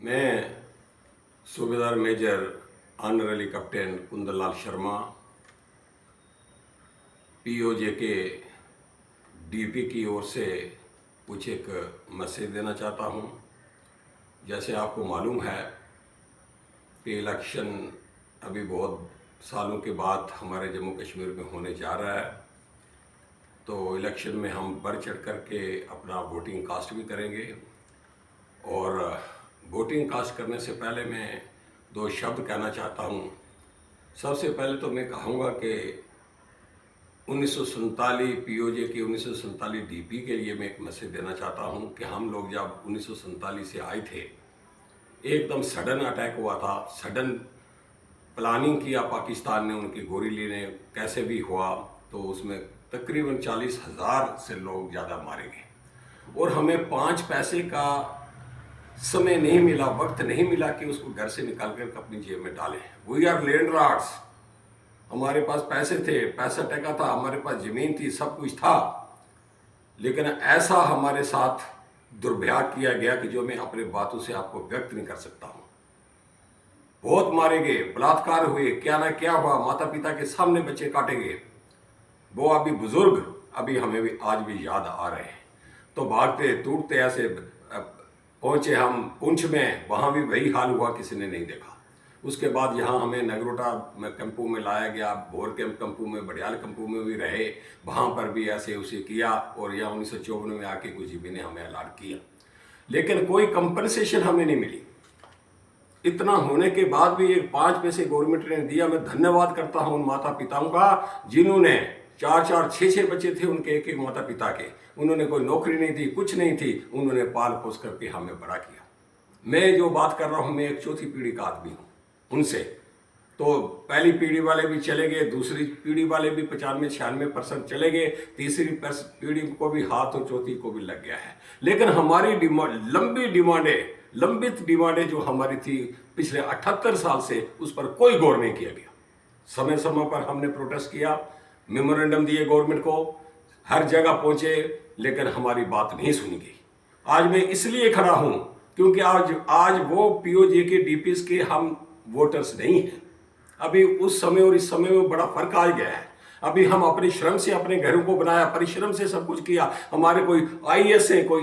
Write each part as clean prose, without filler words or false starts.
मैं सूबेदार major ऑनरली captain Kundan Lal Sharma PoJ के डीपी की ओर से कुछ एक मैसेज देना चाहता हूं। जैसे आपको मालूम है कि इलेक्शन अभी बहुत सालों के बाद हमारे जम्मू कश्मीर में होने जा रहा है, तो इलेक्शन में हम बढ़ चढ़ कर के अपना वोटिंग कास्ट भी करेंगे। और वोटिंग कास्ट करने से पहले मैं दो शब्द कहना चाहता हूं। सबसे पहले तो मैं कहूँगा कि 1947 पीओजे की 1947 डीपी के लिए मैं एक मैसेज देना चाहता हूं कि हम लोग जब 1947 से आए थे, एकदम सडन अटैक हुआ था, सडन प्लानिंग किया पाकिस्तान ने, उनकी गोरीली ने, कैसे भी हुआ, तो उसमें तकरीबन 40,000 से लोग ज़्यादा मारे गए और हमें 5 पैसे का समय नहीं मिला, वक्त नहीं मिला कि उसको घर से निकाल कर अपनी जेब में डालें। वी आर लैंडलॉर्ड्स, हमारे पास पैसे थे, पैसा टका था, हमारे पास ज़मीन थी, सब कुछ था, लेकिन ऐसा हमारे साथ दुर्व्यवहार किया गया कि जो मैं अपने बातों से आपको व्यक्त नहीं कर सकता हूँ। बहुत मारे गए, बलात्कार हुए, क्या ना क्या हुआ, माता पिता के सामने बच्चे काटे गए। वो अभी बुजुर्ग अभी हमें भी आज भी याद आ रहे हैं। तो भागते टूटते ऐसे पहुँचे हम पुंछ में, वहाँ भी वही हाल हुआ, किसी ने नहीं देखा। उसके बाद यहाँ हमें नगरोटा में कैंपों में लाया गया, भोर कैंप कैंपों में, बडियाल कैंपों में भी रहे, वहाँ पर भी ऐसे उसे किया और यहाँ 1954 में आके कुछ भी ने हमें अलॉट किया, लेकिन कोई कंपनसेशन हमें नहीं मिली। इतना होने के बाद भी एक 5 पैसे गवर्नमेंट ने दिया। मैं धन्यवाद करता हूँ उन माता पिताओं का जिन्होंने 4-4, 6-6 बच्चे थे उनके, एक माता पिता के, उन्होंने कोई नौकरी नहीं थी, कुछ नहीं थी, उन्होंने पाल पोस करके हमें बड़ा किया। मैं जो बात कर रहा हूँ, मैं एक चौथी पीढ़ी का आदमी हूँ। उनसे तो पहली पीढ़ी वाले भी चले गए, दूसरी पीढ़ी वाले भी 95-96% चले गए, तीसरी पीढ़ी को भी हाथ और चौथी को भी लग गया है। लेकिन हमारी लंबित डिमांडें जो हमारी थी पिछले 78 साल से, उस पर कोई गौर नहीं किया गया। समय समय पर हमने प्रोटेस्ट किया, मेमोरेंडम दिए गवर्नमेंट को, हर जगह पहुंचे, लेकिन हमारी बात नहीं सुनी गई। आज मैं इसलिए खड़ा हूं क्योंकि आज वो पीओजे के डीपीएस के हम वोटर्स नहीं हैं। अभी उस समय और इस समय में बड़ा फर्क आ गया है। अभी हम अपने श्रम से अपने घरों को बनाया, परिश्रम से सब कुछ किया। हमारे कोई आईएएस है, कोई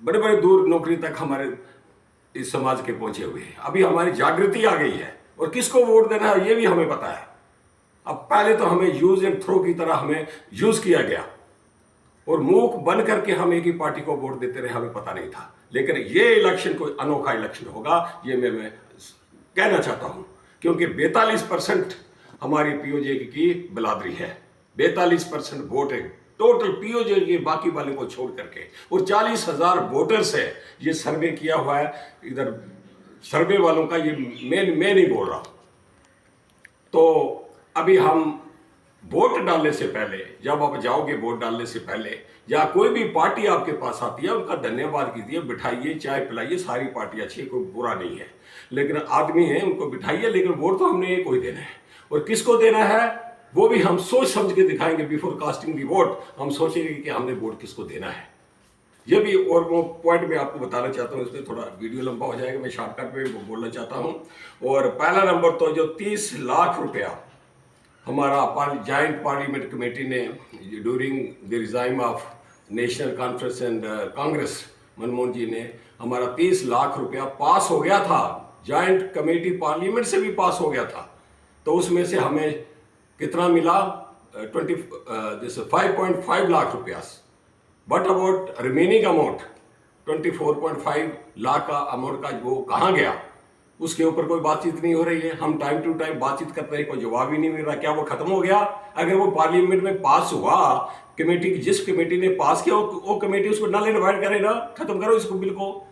बड़े बड़े दूर नौकरी तक हमारे इस समाज के पहुंचे हुए हैं। अभी हमारी जागृति आ गई है और किसको वोट देना है ये भी हमें पता है। अब पहले तो हमें यूज एंड थ्रो की तरह हमें यूज किया गया और मूक बन करके हम एक ही पार्टी को वोट देते रहे, हमें पता नहीं था। लेकिन ये इलेक्शन कोई अनोखा इलेक्शन होगा, ये मैं कहना चाहता हूं, क्योंकि 42% हमारी पीओजे की बिरादरी है। 42% वोट है टोटल पीओजे के, बाकी वाले को छोड़ करके, और 40,000 वोटर्स है। ये सर्वे किया हुआ है, इधर सर्वे वालों का, ये मैं नहीं बोल रहा। तो अभी हम वोट डालने से पहले, जब आप जाओगे वोट डालने से पहले, या कोई भी पार्टी आपके पास आती है, उनका धन्यवाद कीजिए, बिठाइए, चाय पिलाइए। सारी पार्टी अच्छी है, कोई बुरा नहीं है, लेकिन आदमी है, उनको बिठाइए। लेकिन वोट तो हमने एक को ही देना है, और किसको देना है वो भी हम सोच समझ के दिखाएंगे। बिफोर कास्टिंग दी वोट हम सोचेंगे कि हमने वोट किसको देना है। ये भी और वो पॉइंट मैं आपको बताना चाहता हूँ, इसमें थोड़ा वीडियो लंबा हो जाएगा, मैं शॉर्टकट में बोलना चाहता हूँ। और पहला नंबर तो जो 30 लाख रुपया हमारा जॉइंट पार्लियामेंट कमेटी ने during the regime of National Conference and Congress, Manmohan ji ने, हमारा 30 लाख रुपया पास हो गया था, जॉइंट कमेटी पार्लियामेंट से भी पास हो गया था। तो उसमें से हमें कितना मिला? 5.5 लाख रुपया। But about remaining amount 24.5 lakh का अमाउंट का वो कहाँ गया, उसके ऊपर कोई बातचीत नहीं हो रही है। हम टाइम टू टाइम बातचीत करते हैं, कोई जवाब ही नहीं मिल रहा। क्या वो खत्म हो गया? अगर वो पार्लियामेंट में पास हुआ, कमेटी की जिस कमेटी ने पास किया वो कमेटी उसको नल इनवाइट करे ना, खत्म करो इसको बिल को।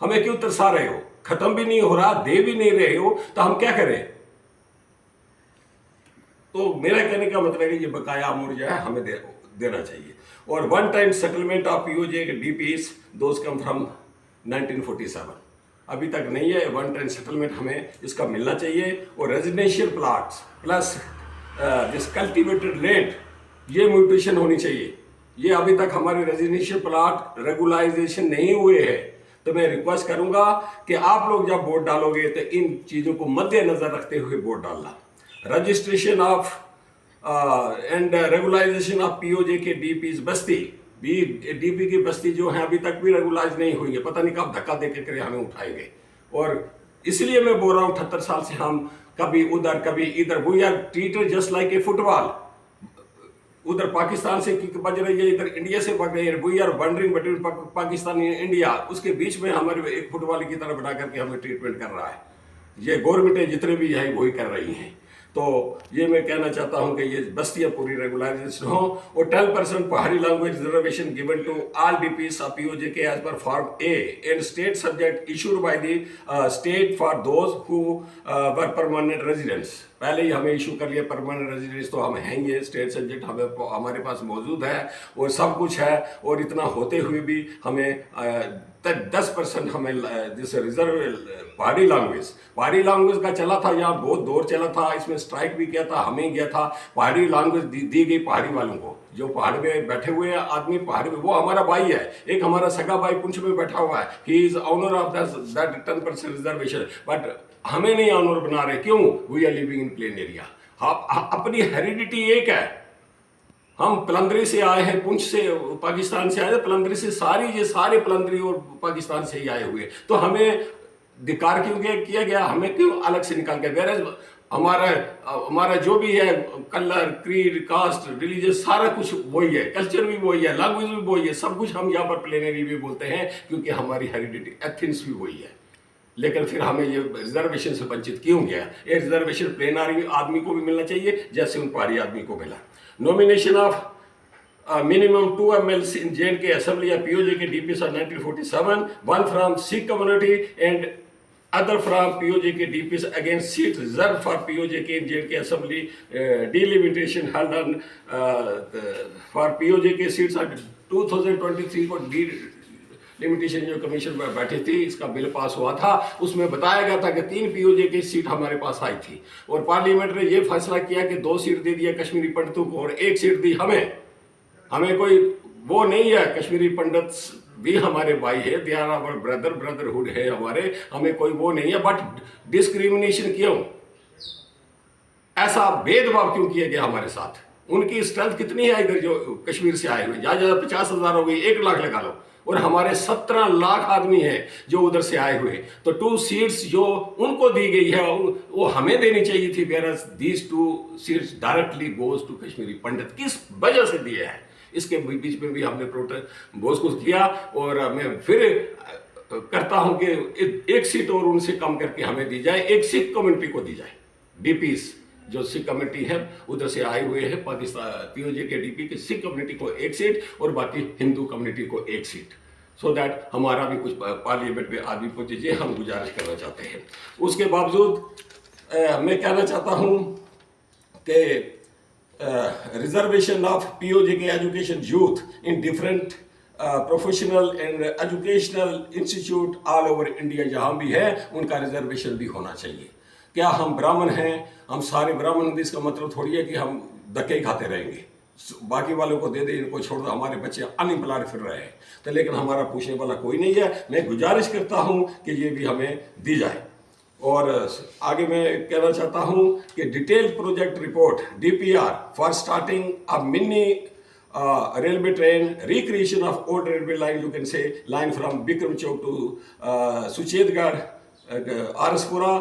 हमें क्यों तरसा रहे हो? खत्म भी नहीं हो रहा, दे भी नहीं रहे हो, तो हम क्या करें? तो मेरा कहने का मतलब है कि ये बकाया अमाउंट जो है हमें देना चाहिए। और one time settlement of PoJ DPS those come from 1947, अभी तक नहीं है। वन टाइम सेटलमेंट हमें इसका मिलना चाहिए। और residential plots plus this cultivated land, ये म्यूटेशन होनी चाहिए। ये अभी तक हमारे रेजिडेंशियल प्लाट रेगुलाइजेशन नहीं हुए हैं, तो मैं रिक्वेस्ट करूंगा कि आप लोग जब वोट डालोगे तो इन चीज़ों को मद्देनजर रखते हुए वोट डालना। Registration of and regularisation of POJ के डीपीज बस्ती भी, डीपी की बस्ती जो है अभी तक भी रेगुलाइज नहीं हुई है, पता नहीं कब धक्का दे के हमें उठाएंगे। और इसलिए मैं बोल रहा हूँ 78 साल से हम कभी उधर कभी इधर, we are treated just like a football. उधर पाकिस्तान से किक बज रही है, इधर इंडिया से बज रही है, we are wandering between Pakistan and India, उसके बीच में हमारे एक फुटबॉल की तरह बना करके हमें ट्रीटमेंट कर रहा है। ये गवर्नमेंटें जितने भी है वही कर रही हैं। तो ये मैं कहना चाहता हूं कि ये बस्तियां पूरी रेगुलराइजेशन हो और 10% Pahari language reservation given to all DPs of POJ के as per form A and state subject issued by the state for those who were permanent residents. पहले ही हमें इशू कर लिया परमानेंट रेजिडेंस, तो हम हैं, ये स्टेट सब्जेक्ट हमारे पास मौजूद है और सब कुछ है। और इतना होते हुए भी हमें 10% हमें जैसे रिजर्व पहाड़ी लैंग्वेज का चला था, यहाँ बहुत दौर चला था, इसमें स्ट्राइक भी किया था, हमें गया था। पहाड़ी लैंग्वेज दी गई पहाड़ी वालों को, जो पहाड़ में बैठे हुए हैं आदमी, पहाड़ में, वो हमारा भाई है। एक हमारा सगा भाई पुंछ में बैठा हुआ है, he is honour of that 10% reservation, but हमें नहीं ऑनर बना रहे। क्यों? We are living in plain area. अपनी हेरिडिटी एक है, हम पलंदरी से आए हैं, पुंछ से, पाकिस्तान से आए हैं, पलंदरी से, सारे पलंदरी और पाकिस्तान से ही आए हुए, तो हमें धिक्कार क्यों किया गया? हमें क्यों अलग से निकाल के? वेयर हमारा जो भी है, कलर, क्रीड, कास्ट, रिलीजियस, सारा कुछ वही है, कल्चर भी वही है, लैंग्वेज भी वही है, सब कुछ हम यहाँ पर प्लेनरी भी बोलते हैं, क्योंकि हमारी हेरिडिटी एथेंस भी वही है। लेकिन फिर हमें ये रिजर्वेशन से वंचित क्यों गया? ये रिजर्वेशन प्लेनरी आदमी को भी मिलना चाहिए जैसे उन पहाड़ी आदमी को मिला। Nomination of minimum 2 MLs in J&K Assembly of POJ के DPs of 1947, one from Sikh community and other from POJ के DPs against seat reserved for POJ के J&K Assembly delimitation held on for POJ के seats of 2023 को limitation जो commission में बैठी थी, इसका बिल पास हुआ था, उसमें बताया गया था कि 3 पीओजे की सीट हमारे पास आई थी और पार्लियामेंट ने ये फैसला किया कि 2 सीट दे दिया कश्मीरी पंडितों को और 1 सीट दी हमें कोई वो नहीं है। कश्मीरी पंडित भी हमारे भाई है, दे आर आवर ब्रदरहुड है हमारे, हमें कोई वो नहीं है। बट डिस्क्रिमिनेशन क्यों? ऐसा भेदभाव क्यों किया गया हमारे साथ? उनकी स्ट्रेंथ कितनी है इधर जो कश्मीर से आए हुए? ज़्यादा 50,000 हो गई, 1 लाख लगा लो, और हमारे 17 लाख आदमी हैं जो उधर से आए हुए। तो 2 सीट्स जो उनको दी गई है वो हमें देनी चाहिए थी, whereas these 2 seats directly goes to Kashmiri पंडित। किस वजह से दिए हैं? इसके बीच में भी हमने प्रोटेस्ट बहुत कुछ किया और मैं फिर करता हूं कि 1 सीट और उनसे कम करके हमें दी जाए, 1 सिख कम्युनिटी को दी जाए। डीपीस जो सिख कम्युनिटी है उधर से आए हुए हैं, पाकिस्तान पीओजे के डीपी के सिख कम्युनिटी को 1 सीट और बाकी हिंदू कम्युनिटी को 1 सीट, सो दैट हमारा भी कुछ पार्लियामेंट में आदमी पहुंचे, ये हम गुजारिश करना चाहते हैं। उसके बावजूद मैं कहना चाहता हूं कि रिजर्वेशन ऑफ पीओजे के education youth in different professional and educational institute all over India जहाँ भी है, उनका रिजर्वेशन भी होना चाहिए। क्या हम ब्राह्मण हैं, हम सारे ब्राह्मण हैं, इसका मतलब थोड़ी है कि हम धक्के खाते रहेंगे, बाकी वालों को दे दे, इनको छोड़ दो, हमारे बच्चे अनएम्प्लॉयड फिर रहे हैं। तो लेकिन हमारा पूछने वाला कोई नहीं है। मैं गुजारिश करता हूं कि ये भी हमें दी जाए। और आगे मैं कहना चाहता हूं कि detail project report DPR for starting a mini railway train recreation of old railway line, you can say line from Bikram Chowk to Suchetgarh RS पुरा